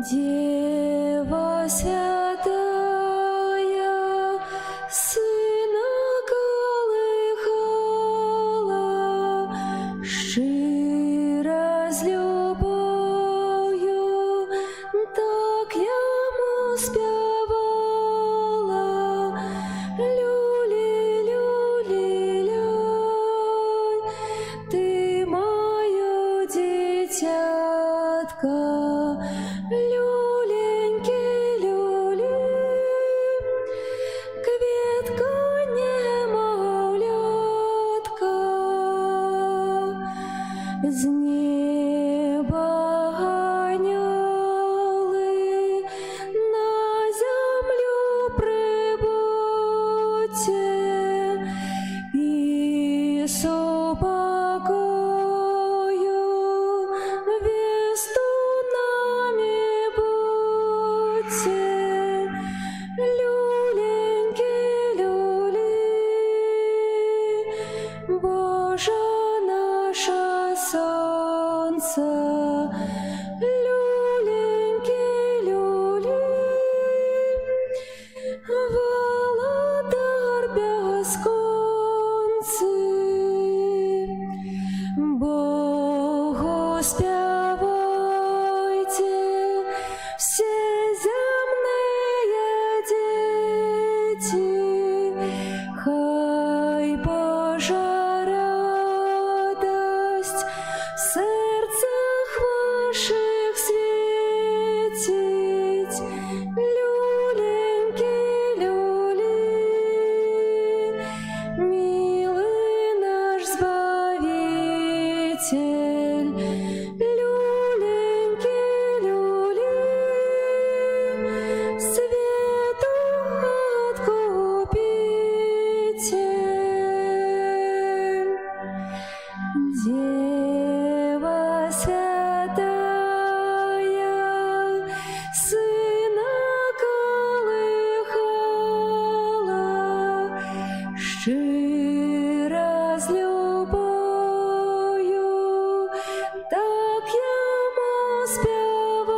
Дева святая, Сына колыхала, щиро з любов'ю, так йому співала. Люлі, люлі, люль, ти моє дитятко. Люленьки, люли, квітка немовлятка, з неба ангели на землю прибудьте, і собакою весту нами будьте. Люленьки, люли, Боже наше сонце. Люленьки, люли, володар безконций. Богу співайте всі земные дети, хай Божа радость в серцях ваших світить. Люленьки, люли, милый наш Збавитель. Люленьки, люли, свету откупитель. Дева святая, Сына колыхала, щиро з любов'ю, так йому співала.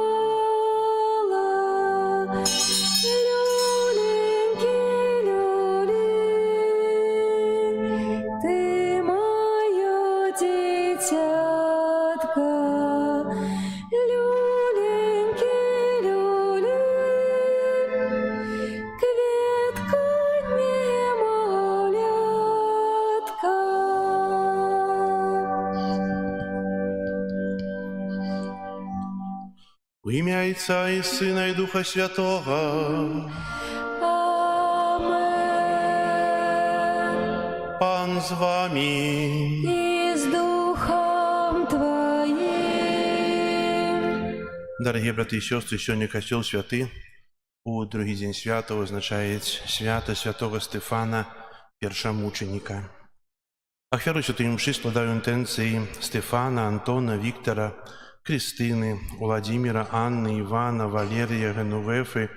Люленьки, люли, ти моє дитятко. Люленьки, люли, квітка немовлятка. В ім'я Отця і Сина і Духа Святого. Амен. Пан з вами. И с Духом Твоим. Дорогі брати і сестри, сьогодні Костел святий у другий день свята означає свято святого Стефана, першомученика. Ахвяру святої мши складаю інтенції Стефана, Антона, Віктора, Кристини, Владимира, Анны, Ивана, Валерия, Генувефы,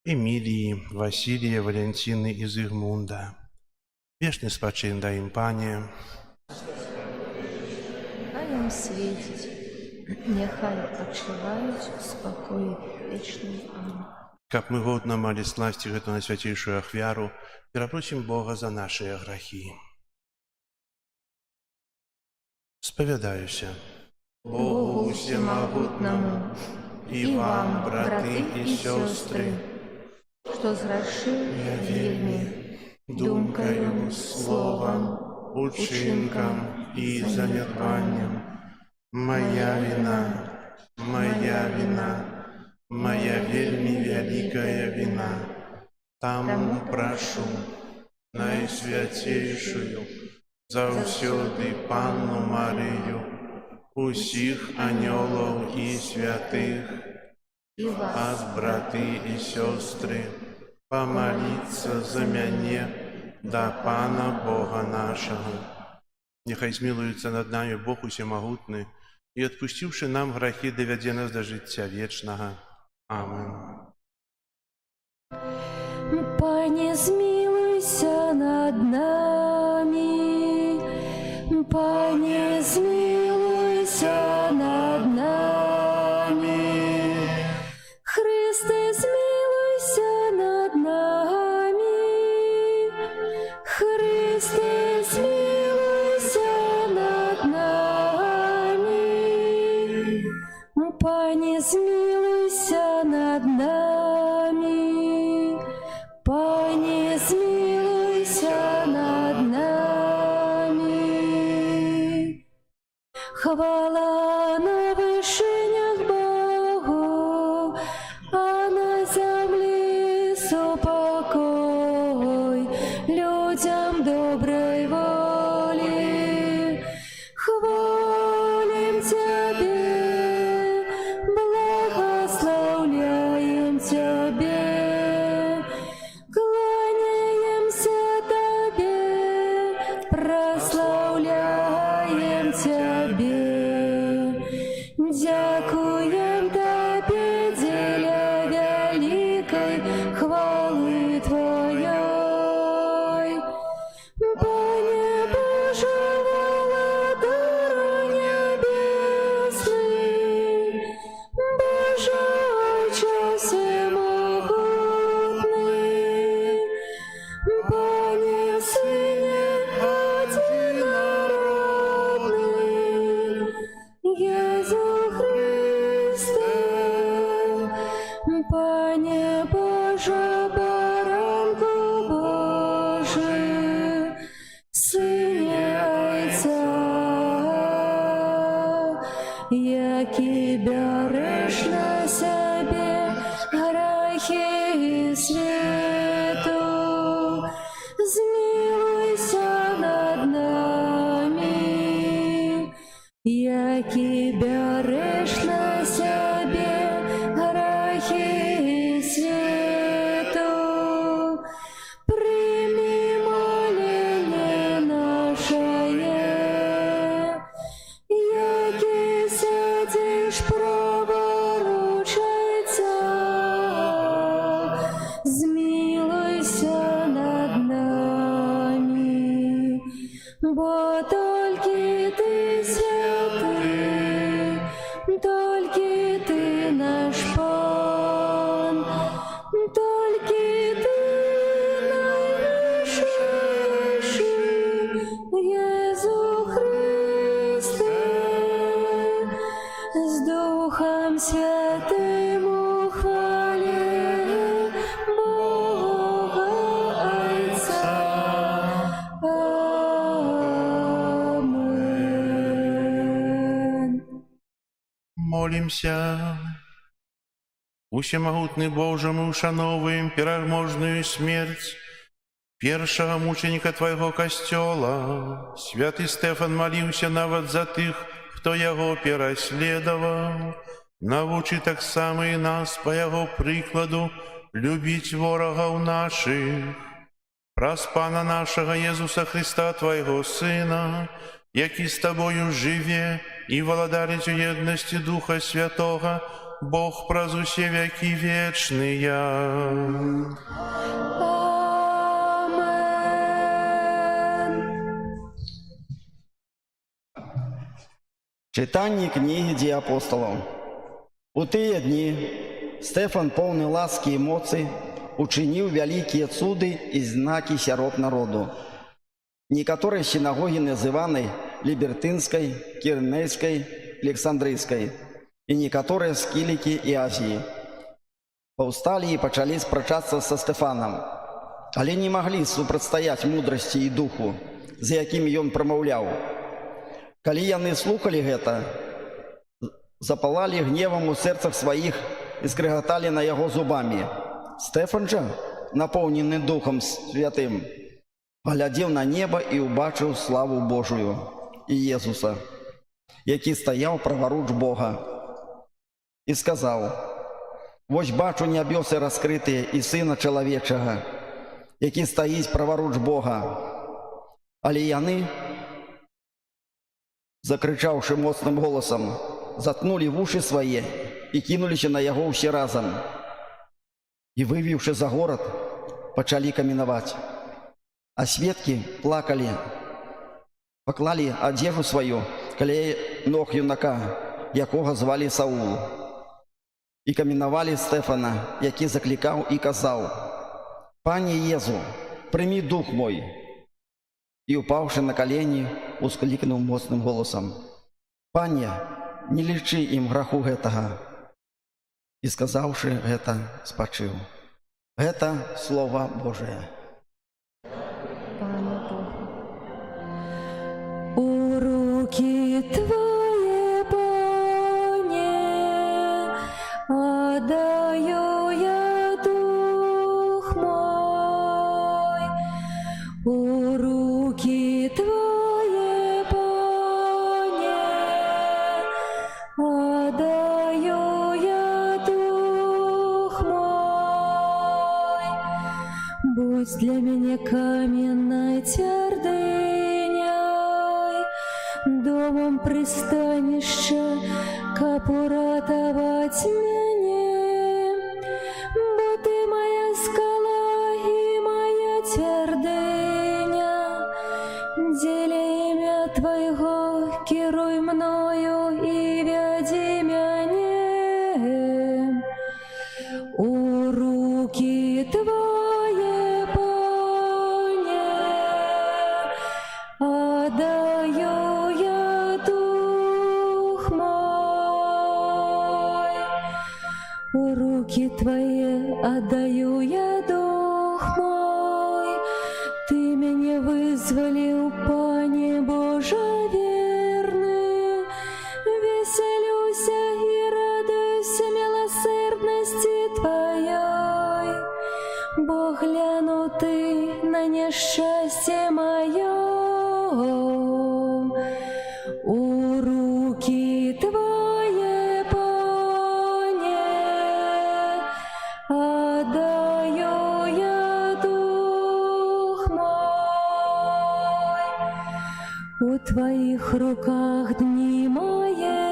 Эмилии, Василия, Валентины и Зигмунда. Вічний спачин дай їм, Пане. Хай їм світить, нехай почивають у спокої вічний. Амінь. Как мы годно мали сласти эту на святейшую ахвяру, перепросим Бога за наши грехи. Споведаюся Богу всемогутному и вам, браты и сестры, что згрішив я вельми, думкою, словом, учинком и занедбанням. Моя вина, моя вельми великая вина. Тому прошу найсвятейшую, завсёды Панну Марию, усіх анёлов и святых, і вас, вас, браты и сестры, помолиться за мяне до Пана Бога нашего. Нехай змилуется над нами Бог усемогутный, и, отпустивший нам грехи, доведе нас до життя вечного. Амин. Пане, змилуйся над нами, Пане, змилуйся над нами, Пане, змилуйся над нами, Пане, змилуйся над нами. Хвала на вышинях Богу, а на земле супокой людям доброй воли. Хвалим Тебе, благословляем Тебе, кланяемся Тебе, прославляем Тебе. Дякуем Тебе, деля великой хвалы Твоей. Пане Боже, владыра небесный, Боже, Отче всемогутный, Пане, Сыне одинородный, Иисус Христе, Пане Боже, баранку Божий, Сыне Отца, які береш на себе грехи світу, змилуйся над нами, які береш на себе грехи світу, прими моление наше, які сидиш праворучиця, змилуйся над нами, бо тільки ти святий, тільки ти наш пан, тільки ти найвищий, Єсу Христе, з Духом Святим у хвалі Бога Отця. Амен. Молимся. Усемогутный Боже, мы ушановуем переможную смерть першого мученика Твоего костела. Святый Стефан молился нават за тых, хто яго переследовал. Навучи так само и нас по яго прикладу любить ворогов наших. Праз Пана нашего Иисуса Христа, Твоего Сына, який с Тобою живе и владарить у едности Духа Святого, Бог праз усе веки вечные. Амен. Читание книги Дій апостолов. У тыя дни Стефан, полный ласки и моцы, учинил великие цуды и знаки сярод народу. Некоторые синагоги, называнной Либертинской, Кирнейской, Александрийской, и некоторые с Килики и Азии, повстали и почали спрачаться со Стефаном, але не могли супротстоять мудрости и духу, за якими он промовлял. Коли яны слухали гэта, запалали гневом у сердцах своих и скреготали на его зубами. Стефан же, наполненный Духом Святым, поглядел на небо и убачил славу Божию и Иисуса, який стоял праворуч Бога, и сказал: «Вось бачу небесы раскрытые и Сына Человечего, який стоит праворуч Бога». Але яны, закричавши моцным голосом, заткнули в уши свои и кинулись на яго все разом. И, вывивши за город, почали каменовать. А сведки плакали, поклали одежду свою каля ног юнака, якого звали Саул. И каменовали Стефана, який закликал и казал: «Пане Иезу, прими дух мой». И, упавши на колени, ускликнул мощным голосом: «Пане, не лічы ім граху гэтага. І сказаўшы гэта, спачыў. Гэта Слова Божае. Пане Бог. У руки Твои, Пане, отдаю я дух мой. У руки Твои, Пане, отдаю я дух мой. Будь для меня каменной твердыней, домом пристанища, каб уратовать мяне. Бо Ты моя скала и моя твердыня, дзеля імя Твоего кіруй мною и вяди мяне. У руки Твои, Пане, отдаю я дух мой. У руки Твои отдаю я дух мой. Ты меня вызволил, Пане Боже верный. Веселюся и радуйся милосердности Твоей. Бо гляну Ты на несчастье мое. У руки Твои, Пане, отдаю я дух мой. У Твоих руках дни мои,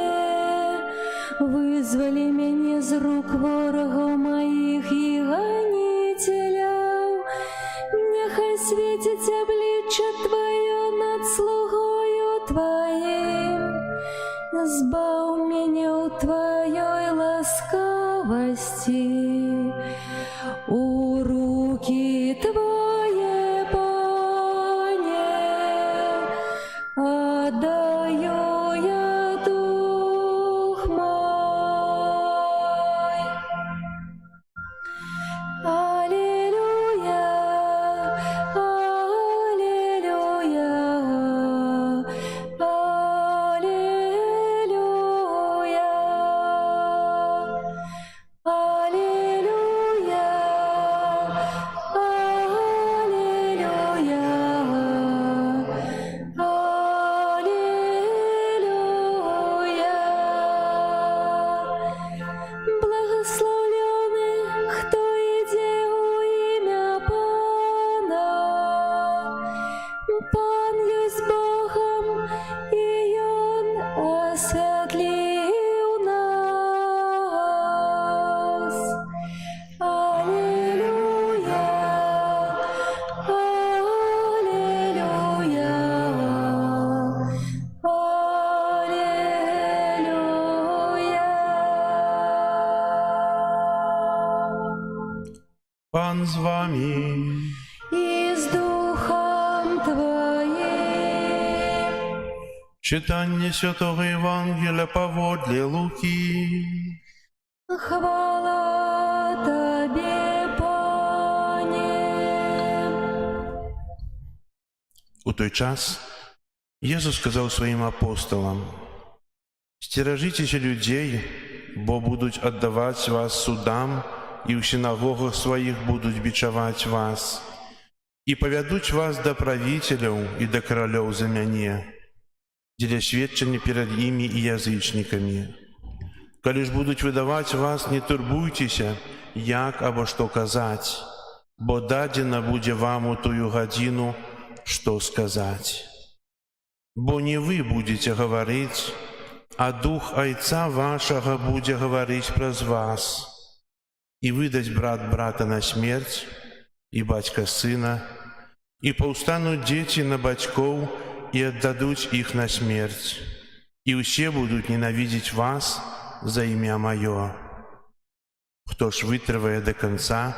вызвали меня з рук ворогов моих и гонителей. Нехай светит обличье Твое над слугою Твоим, збав меня у Твоей ласкавости. У руки Твои, Пане, отдаю я дух мой. Аллилуйя, аллилуйя, аллилуйя, аллилуйя, аллилуйя, аллилуйя. Благословленный, кто иде у имя Пана. Пан есть Богом, и Он осветлил нас. Аллилуйя, аллилуйя, аллилуйя. Пан з вами. И с Духом Твоим. Читання Святого Євангелія поводле Луки. Хвала Тебе, Пане. У той час Єсус сказав своїм апостолам: «Стережіться людей, бо будуть віддавати вас судам, і в синагогах своїх будуть бичувати вас, і поведуть вас до правителів і до королів за мене, для свідчення перед ими і язичниками. Коли ж будуть видавати вас, не турбуйтеся, як або що казати, бо дадено буде вам у тую годину, что сказать. Бо не вы будете говорить, а Дух Отца вашего будет говорить през вас. И выдать брат брата на смерть, и батька сына, и повстанут дети на батьков, и отдадут их на смерть. И все будут ненавидеть вас за имя Мое. Кто ж вытривает до конца,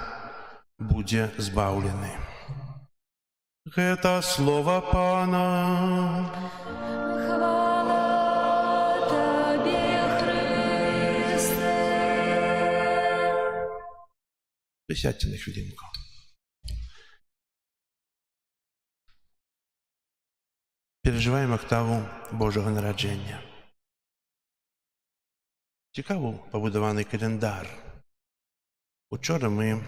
будет збавленный». Это слово Пана. Хвала Тебе, Присядьте на хвилинку. Переживаємо октаву Божого народження. Цікаво побудований календар. Учора ми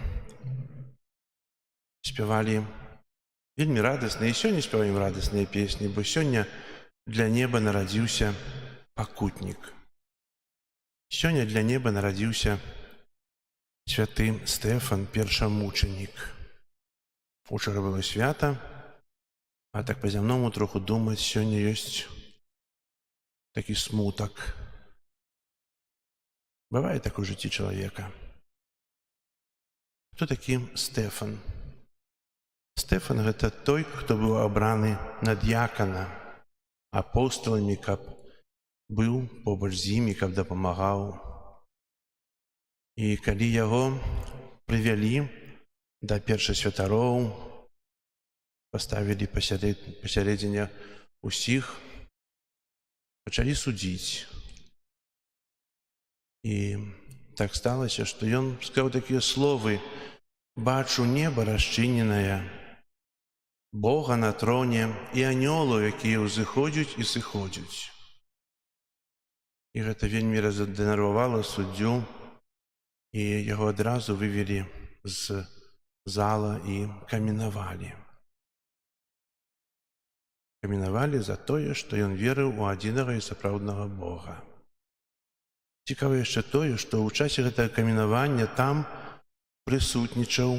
співали вельмі радасна, і сёння спяваем радасныя песні, бо сёння для неба нарадзіўся пакутнік. Сёння для неба нарадзіўся святы Стэфан, першамучанік. Учора было свята, а так па-зямному троху думаць, сёння ёсць такі смутак. Бывае так у жыцці чалавека. Хто такі Стэфан? Стэфан – гэта той, хто быў абраны на д'якана апостоламі, каб быў побач з імі, каб дапамагаў. І калі яго прывялі да першасвятароў, паставілі пасярэдзіне ўсіх, пачалі судзіць. І так сталася, што ён сказаў такія словы: «Бачу неба расчыненае, Бога на троне і анёлаў, якія ўзыходзяць і сыходзяць». І гэта вельмі раздэнервавала суддзю, і яго адразу вывелі з зала і каменавалі. Каменавалі за тое, што ён верыў у адзінага і сапраўднага Бога. Цікава яшчэ тое, што ў часе гэтага каменавання там прысутнічаў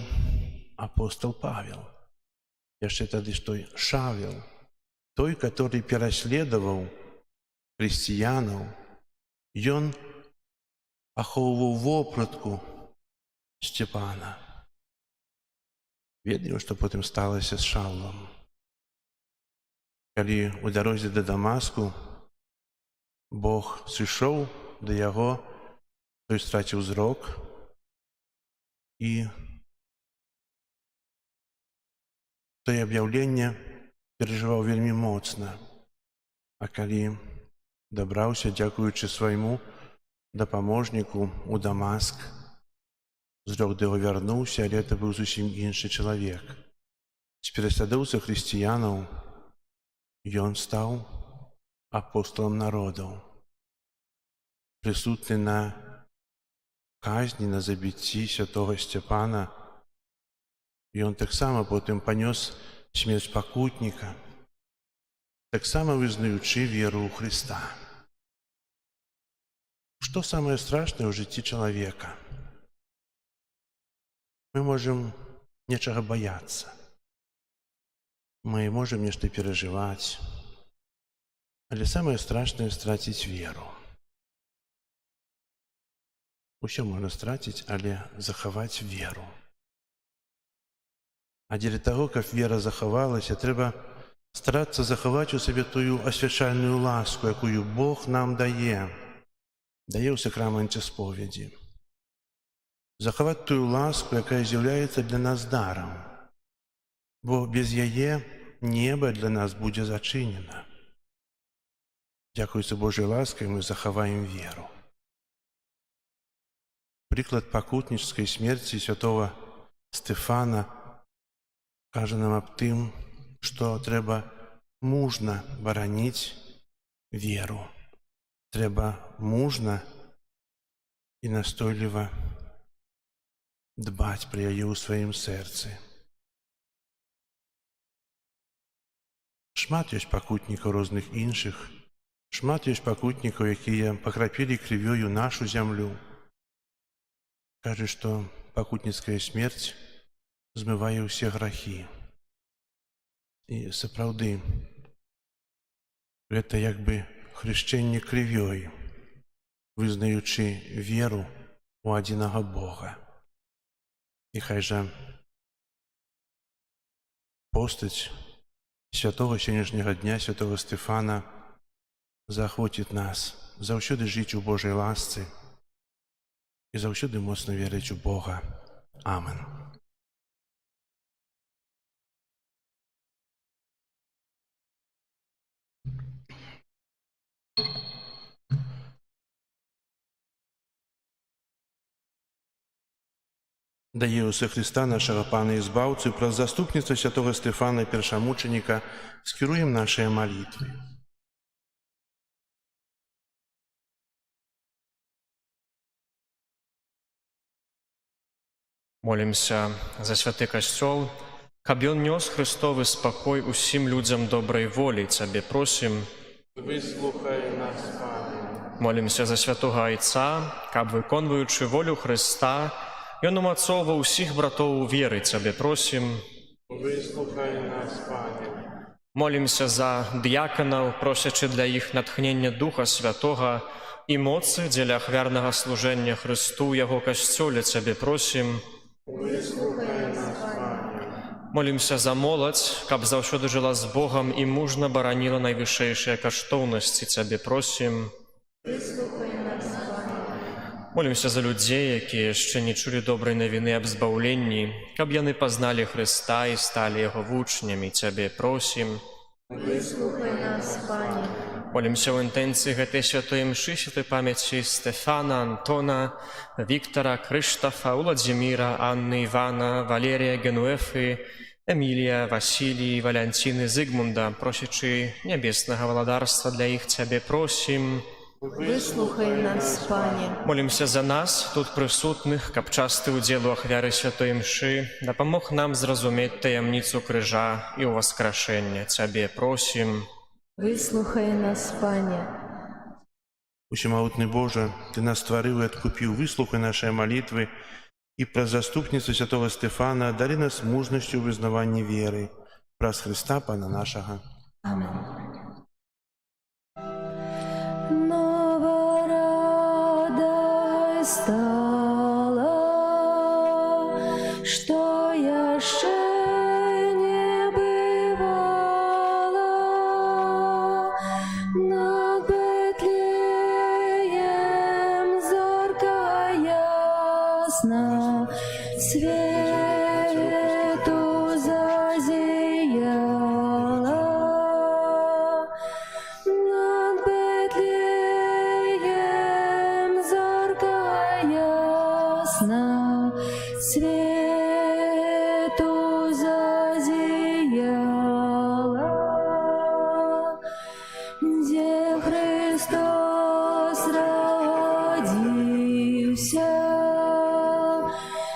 апостол Павел. Яшчэ тады ж той Шавел, той, который пераследаваў хрысціянаў. Ён ахоўваў вопратку Сцепана. Ведаем, што потым сталася з Шаўлам. Калі ў дарозе да Дамаску Бог сышоў да яго, той страціў зрок і тое аб'яўленне перажываў вельмі моцна. А калі дабраўся, дзякуючы свайму дапаможніку, у Дамаск, зрок да яго вярнуўся, але гэта быў зусім іншы чалавек. З пераслядоўца хрысціянаў ён стаў апостолам народаў. Прысутны на казні, на забіцці святога Сцепана, ён таксама потым панёс смерць пакутніка, таксама вызнаючы веру ў Хрыста. Што самае страшнае ў жыцці чалавека? Мы можам нечага баяцца, мы можам нешта перажываць, але самае страшнае – страціць веру. Усё можна страціць, але захаваць веру. А дзеля таго, каб вера захавалася, трэба старацца захаваць у сабе тую асвячальную ласку, якую Бог нам дае ў сакраменце споведзі. Захаваць тую ласку, якая з'яўляецца для нас дарам, бо без яе неба для нас будзе зачынена. Дзякуючы Божай ласкай мы захаваем веру. Прыклад пакутнічскай смерці святого Стэфана кажа нам аб тым, што трэба мужна бараніць веру. Трэба мужна і настойліва дбаць пра яе ў сваім сэрцы. Шмат ёсць пакутнікаў розных іншых, шмат ёсць пакутнікаў, якія пакрапілі крывёю нашу зямлю. Кажа, што пакутніцкая смерць змывае ўсе грахі. І сапраўды, гэта як бы хрышчэнне крывёй, вызнаючы веру ў адзінага Бога. І хай жа постаць святого сённяшняга дня, святого Стэфана, заахвоціць нас заўсёды жыць у Божай ласцы і заўсёды моцна верыць у Бога. Амен. Да Иисуса Христа, нашего Пана и Збавцу, и про заступництво святого Стефана, першомученика, скируем наши молитвы. Молімся за святы касцёл, каб ён нёс Христовы спакой усім людзям добрай волі, Цябе просім. Выслухай нас, Пане. Молімся за святога Айца, каб, выконваючы волю Христа, ён умацоўваў усіх братоў у веры, Цябе просім. Выслухай нас, Пане. Молімся за дыяканаў, просячы для іх натхнення Духа Святога і моцы дзеля ахвярнага служэння Христу, Яго касцёле, Цябе просім. Выслухай нас, Пане. Молімся за моладзь, каб заўсёды жыла з Богам і мужна бараніла найвышэйшыя каштоўнасці, Цябе просім. Выслухай нас, Пане. Молімся за людзей, якія яшчэ не чулі добрай навіны аб збаўленні, каб яны пазналі Хрыста і сталі Яго вучнямі, Цябе просім. Выслухай нас, Пане. Молімся ў інтэнцыі гэтай святой мшы святой памяці Стефана, Антона, Віктара, Крыштафа, Уладзіміра, Анны, Івана, Валерія, Генуэфы, Эмілія, Васілій, Валянціны, Зыгмунда, просячы нябеснага валадарства для іх, Цябе просім. Выслухай нас, Пане. Молімся за нас, тут прысутных, каб часты ўдзел у ахвяры святой мшы дапамог нам зразумець таямніцу крыжа і ўваскрашэння, Цябе просім. Выслухай нас, Пане. Усемагутны Боже, Ты нас стварыў і адкупіў, выслухай наши молитвы, і праз заступніцтва святого Стефана далі нас мужнасцю ў вызнаванні веры, праз Христа Пана нашага. Амен. Нова радость стала, что яшчэ не бывало. Над Бетлеем зорка ясна, свету зазияла. Над Бетлеем зорка ясна, свету зазияла. Где Христос родился,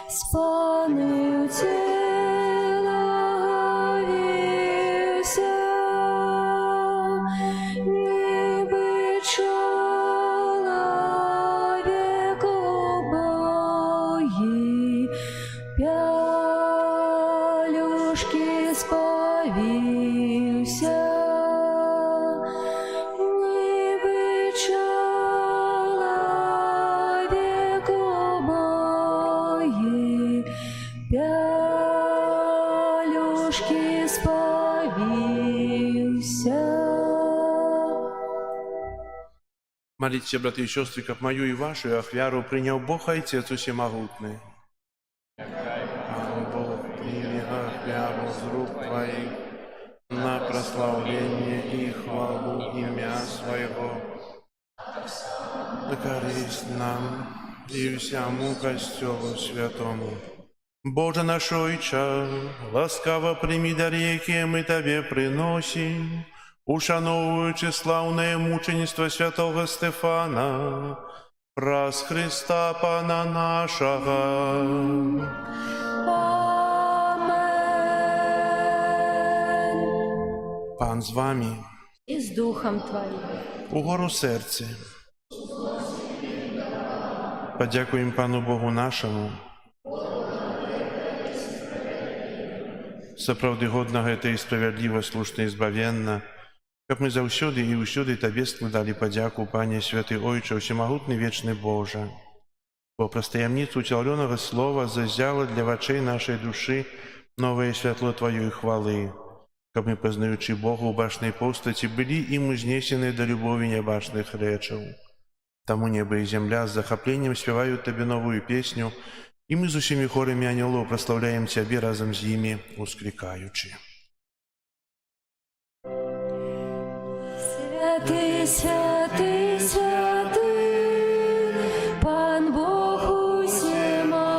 спаный тело явился, ніби чоловіку бої, пялюшки сповівся. Ніби чоловіку бої, пялюшки сповівся. Молитесь, братья и сестры, как мою и вашу ахвяру принял Бог Отец Всемогутный. Пан Бог, прими ахвяру с рук Твоих на прославление и хвалу имя Своего. На користь нам и всему костелу святому. Боже наш Отче, ласкаво прими дареки мы Тебе приносим, ушановуючи славное мученичество святого Стефана, праз Христа Пана нашего. Амен. Пан з вами, И с Духом Твоим. угору серце. Подякуємо Пану Богу нашому. Сапраўды годна гэта і справядліва, слушна і збавенна, каб мы заўсёды і ўсюды Табе складалі падзяку, Пане святы Ойче, усемагутны вечны Божа. Бо праз таямніцу уцелаўлёнага слова зазяла для вачэй нашай душы новае святло Тваёй хвалы, каб мы, пазнаючы Бога ў бачнай постаці, былі ім узнесены да любові нябачных рэчаў. Таму неба і зямля з захапленнем спяваюць Табе новую песню, і мы з усімі хорамі анёлоў праслаўляем Цябе разам з імі, усклікаючы. Святый, святый, святый, Пан Бог усемогутний,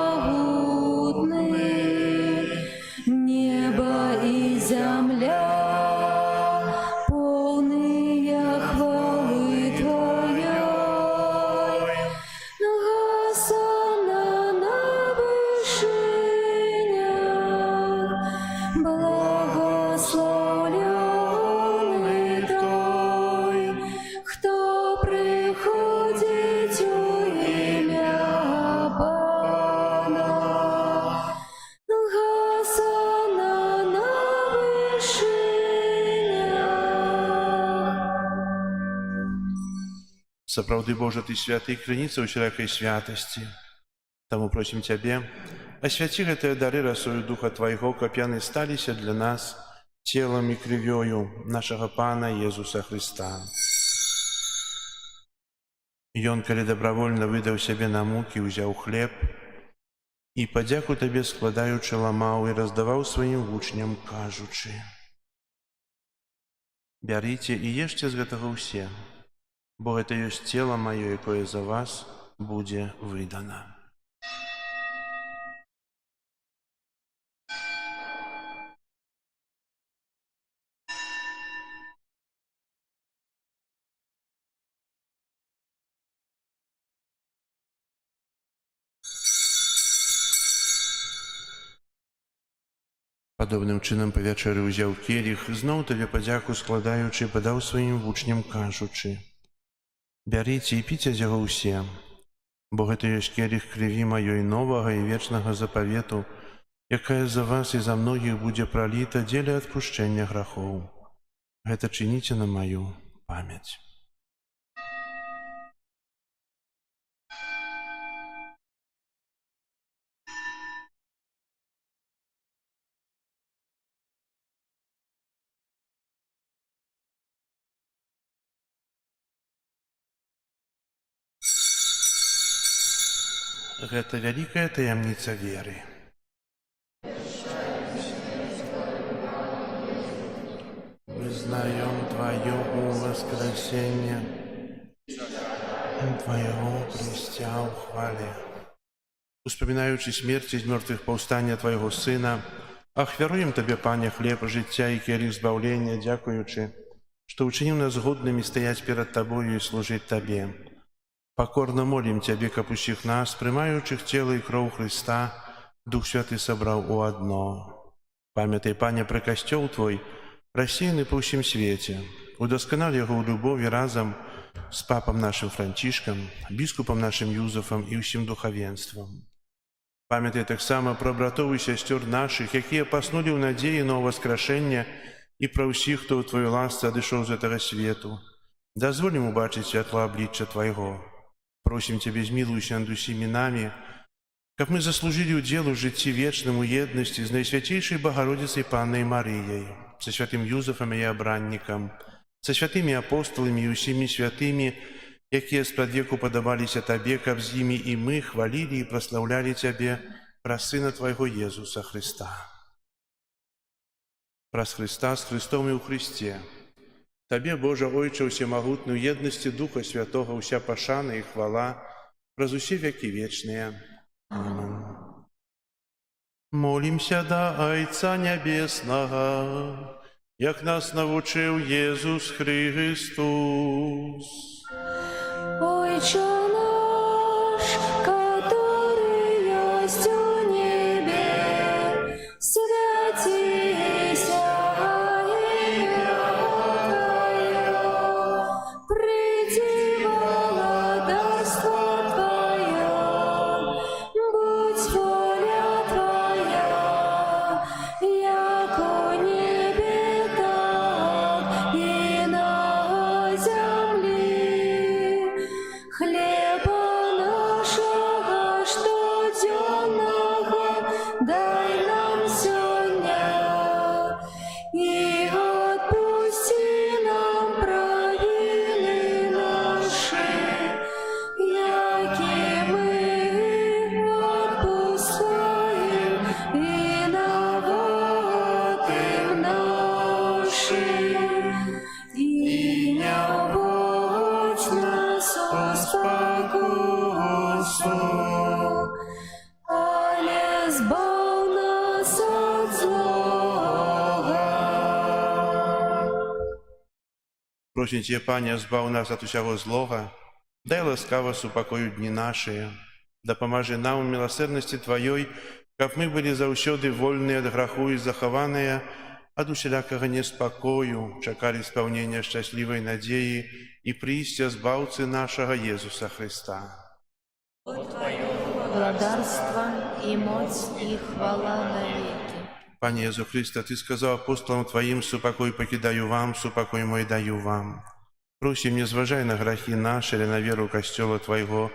Сапраўды, Божа, Ты святы, крыніца ўсялякай святасці. Таму просім Цябе, асвяці гэтыя дары расою Духа Твайго, каб яны сталіся для нас целам і крывёю нашага Пана Езуса Хрыста. Ён, калі дабравольна выдаў сябе на мукі, узяў хлеб і, падзяку Табе складаючы, ламаў і раздаваў сваім вучням, кажучы: «Бярыце і ешце з гэтага ўсе, бо гэта ёсць цела маё, якое за вас будзе выдана». Падобным чынам па вячэры ўзяў келіх, зноў Табе падзяку складаючы, падаў сваім вучням, кажучы: «Бярыце і піце з яго ўсе, бо гэта ёсць келіх крыві маёй новага і вечнага запавету, якая за вас і за многіх будзе праліта дзеля адпушчэння грахоў. Гэта чыніце на маю памяць». Гэта вялікая таямніца веры. Вызнаем Твое воскресение, Твоего Христя ў хвале. Успамінаючы смерці з мёртвых паўстання Твайго Сына, ахвяруем Табе, Пане, хлеб жыцця і келіх збаўлення, дзякуючы, што ўчыніў нас годнымі стаяць перад Табою і служыць Табе. Пакорна молім Цябе, каб усіх нас, прымаючых цела і кроў Хрыста, Дух Святы сабраў у адно. Памятай, Пане, пра касцёл Твой, рассеяны па ўсім свеце. Удасканал яго ў любові разам з папам нашым Францішкам, біскупам нашым Юзафам і ўсім духавенствам. Памятай таксама пра братоў і сясцёр нашых, якія паснулі ў надзеі на ўваскрашэнне, і пра ўсіх, хто ў Тваёй ласцы адышоў з гэтага свету. Дазволім убачыць святла аблічча Твайго. Просім Цябе, змілуйся над усімі намі, каб мы заслужылі ўдзел у жыцці вечным у еднасці з Найсвяцейшай Багародзіцай Паннай Марыяй, са святым Юзафам і абраннікам, са святымі апостоламі і усімі святымі, якія спрадвеку падабаліся Табе, каб з імі і мы хвалілі і праслаўлялі Цябе праз Сына Твайго Езуса Хрыста. Праз Хрыста, з Хрыстом і ў Хрысце. Табе, Божа Ойча, усемагутны, у еднасці Духа Святога ўся пашана і хвала праз усе векі вечныя. Амин. Молімся да Айца Нябеснага, як нас навучыў Езус Христос. Отче наш, который есть у небе, святися имя Твое, приди владарство Твое, будь воля Твоя, яко небе, так и на земле. Хлеба нашего штоденного дай нам сегодня, и отпусти нам провины наши, яки мы отпускаем виноватым нашим. И не вводь нас в спокусу, але збав нас от злого. Просім Цябе, Пане, збаў нас ад усяго злога, дай ласкава супакою дні нашыя, дапамажы нам у міласэрнасці Тваёй, каб мы былі заўсёды вольныя ад граху і захаваныя ад усялякага неспакою, чакалі спаўнення шчаслівай надзеі і прыйсця збаўцы нашага Езуса Христа. Владарство и моц и хвала навеки. Пане Езу Христа, Ты сказаў апостолам Твоим: «Супакой покидаю вам, супакой мой даю вам». Просім, не зважай на грахи наши или на веру Костела Твоего,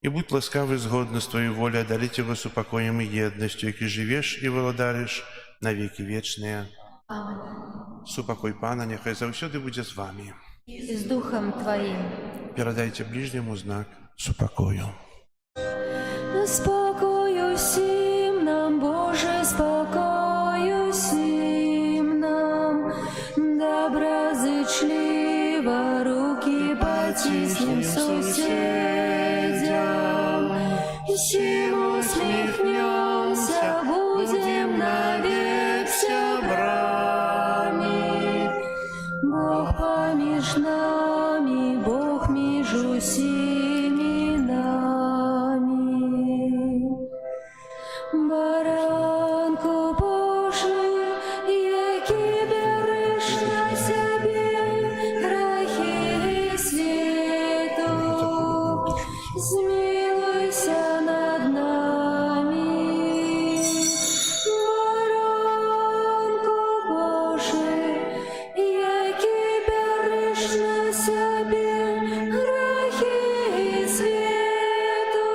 и будь ласкавый згодно с Твоей волей одарить его с упокоем и едностью, яки живешь и владаришь на веки вечные. Супокой Пана, нехай завсёды буде з вами. И с Духом Твоим. Передайте ближнему знак супокою. Спокою всім нам, Боже, спокою всім нам, доброзичливо руки потиснем соседям, всем усмехнемся, будем навек сябрами. Бог помеж нами, Бог между всеми нами. Баранку Божий, який береш на себе грехи світу, змилуйся над нами. Баранку Божий, який береш на себе грехи світу,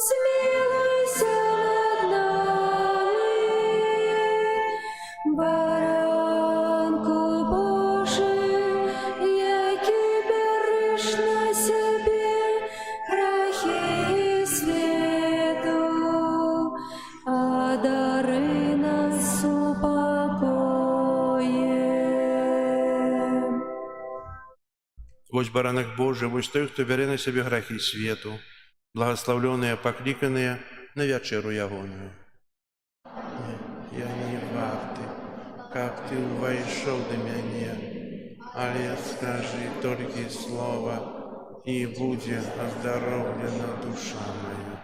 змилуйся над нами. Баранку Божий, який береш на себе грехи світу, одари нас упокоєм. Ось баранок Божий, ось той, хто бере на себе грехи світу, благословленные, покликанные на вечеру ягоную. Я не варты, как ты войшов до меня, але скажи только слово, и будет оздоровлена душа моя.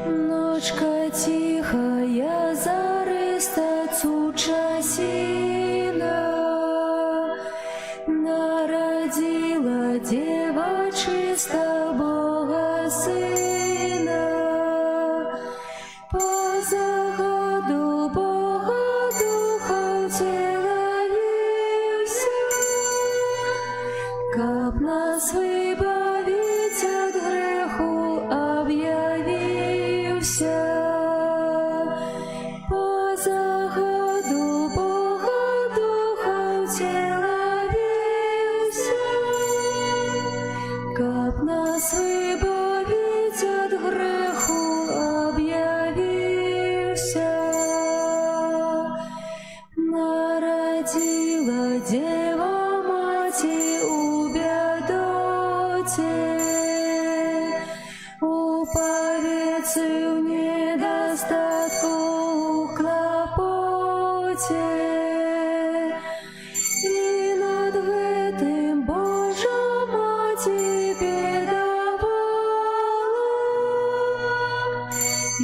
Ночка тихая, зариста цуча сина, народила дева чиста Бога Сына. По заходу Бога Духа втеловился, каб нас выбавить от греху объявился. По заходу Бога Духа втеловился, каб нас выбавить от греху объявился. Народила Дева Мати у бедоте, у повецы в недостатку, у клопоте. И над гэтым Божа Маті бедовала, і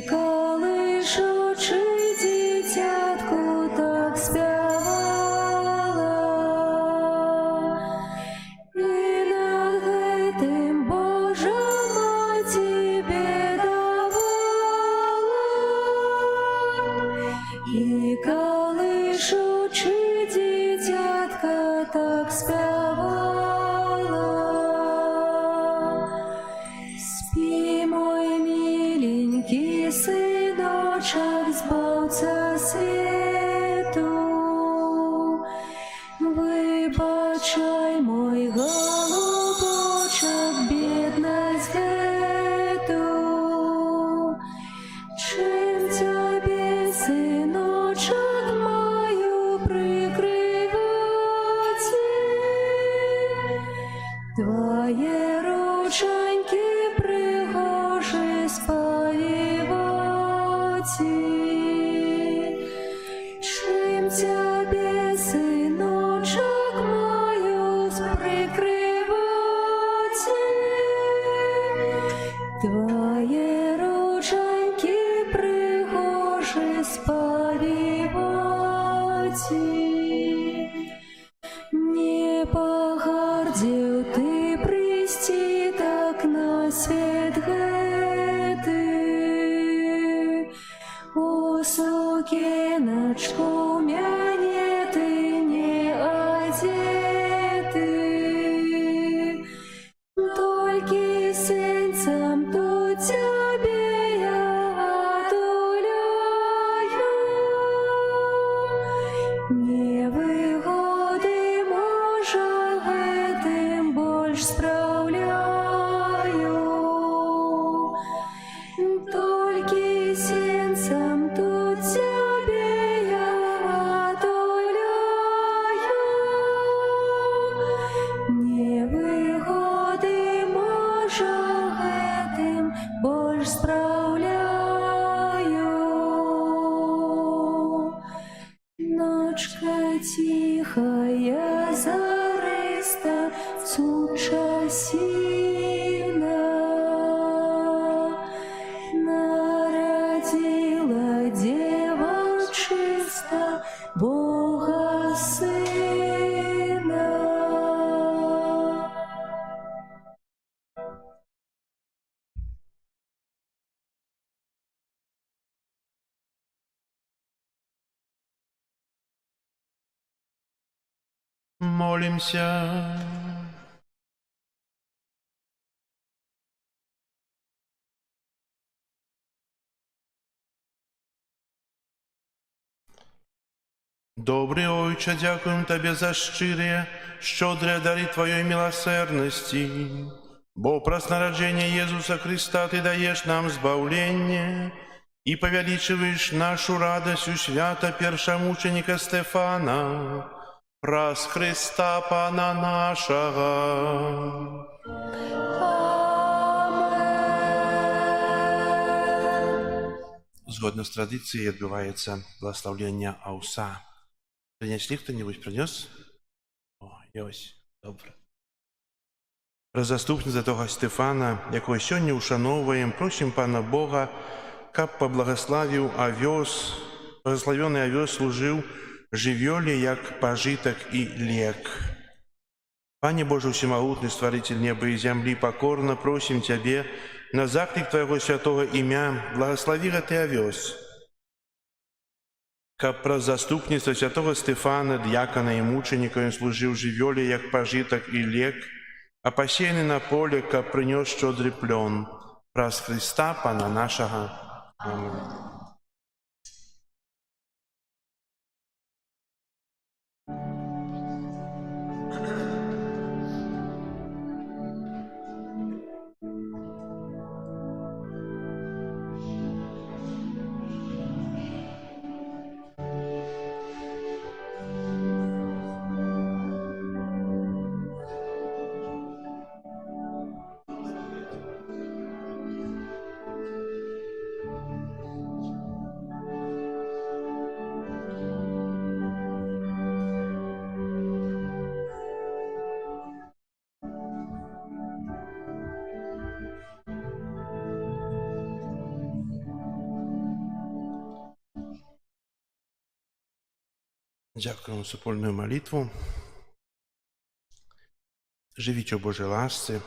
колишучи дитятку так спявала. І над гэтым Божа Маті бедовала, і колишучи дитятка так спявала. Спи, мой миленький сыночек, збавця світу, вибачай, мой голубочок, бідність гэту. Чим тебе, синочок, маю прикривати? Твоє рученьки пригожі співати. Чим тебе, синочок, маю прикривати? Твоє рученьки пригожі співати. Не погардів ти присті сукеночку мяне ты не одеты, толькі сенцам тут тебе я адуляю. Невыгоды, можа, гэтым больш спраўляю. Толькі сенцам тут тебе я адуляю. Невыгоды, можа, гэтым больш спраўляю. Ночка тихая, зарыста, суча сіна, народила дева чиста Бога Сына. Молимся. Добрый Ойче, дякуем Тебе за щирые, щедрые дары Твоей милосердности. Бо праз народжение Иисуса Христа Ты даешь нам збавление и повеличиваешь нашу радость у свята першомученика Стефана, праз Христа Пана нашего. Згодно з традицією відбувається благословення ауса. Принесли хто-небудь? Принес? О, ось, добре. Про заступництва того Стефана, якого сьогодні ушановуємо, просимо Пана Бога, каб поблагословив овес, благословений овес служив живьолі як пожиток і лек. Пане Боже всемогутный, Створитель неба и земли, покорно просим Тебе на заклик Твоего святого имя, благослови ты овес. Каб про заступництво святого Стефана, дьякона и мученика, он служил живьолі як пожиток и лек, а посеянный на поле, каб принес щедрый плен, праз Христа Пана нашего. Аминь. Дякуємо за супольную молитву. Живіть у Божій ласці,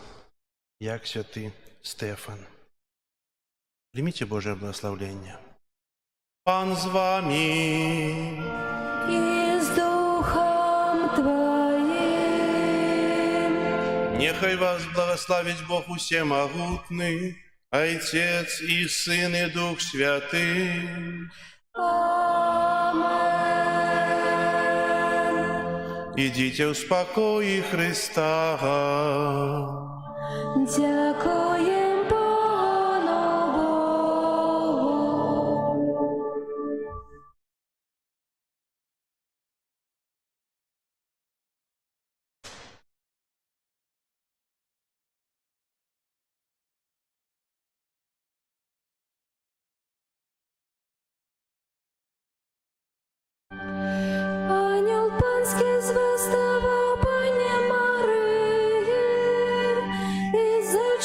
як святий Стефан. Прийміть Боже благословення. Пан з вами. И с Духом Твоим. Нехай вас благословить Бог всемогутный, Отец и Сын и Дух Святый. Амен. Идите в спокое Христа. Дякуєм Пану Богу. Ангел панський звездавав Пані Марії, і за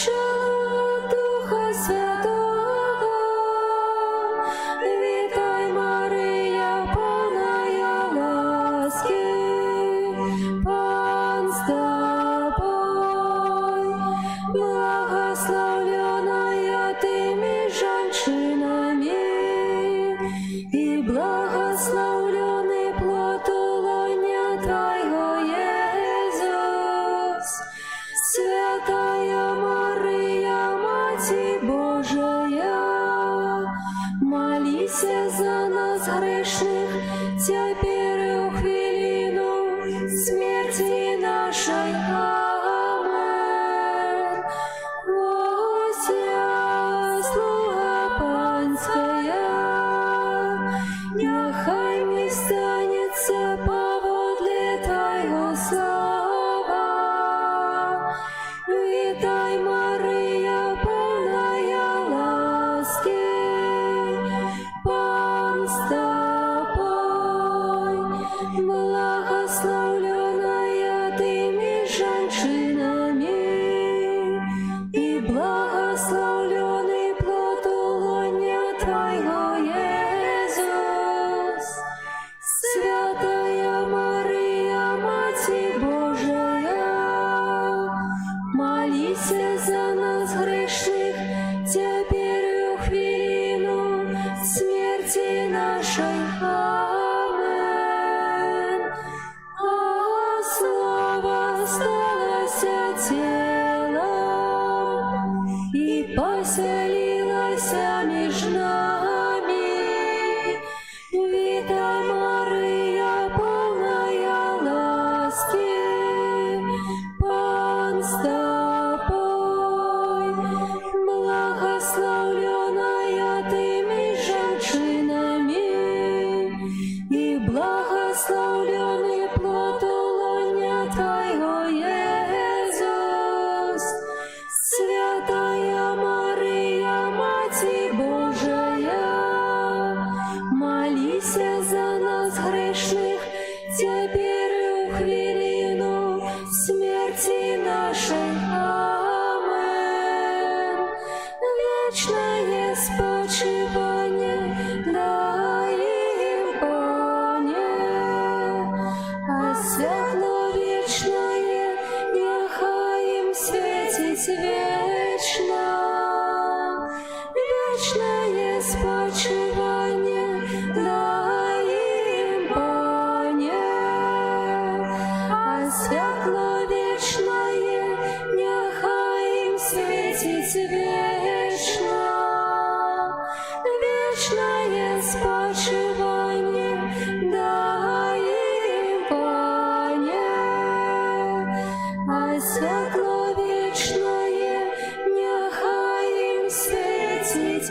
Твоего, Иисус. Святая Мария, Матерь Божия, молись за нас грешных, теперь и в хвилину смерти нашей. Амен. А Слово сталося телом и поселилось меж нами. Віта Мария, полная ласки, Пан с тобой, благословленная ты меж женщинами, и благословленный плод лона Твоего, Иисус. Святая Мария, Матерь Божия, молись за нас грешных, теперь и в хвилину смерти нашей. Амен. Вечное спочивание дай им, Пане, а святло вечное нехай им светить вечно. Вечное спочивание дай им, Пане, а святло вечное нехай им светить вечно. Вечное спочивание дай им, Пане, а святло вечное нехай им светить.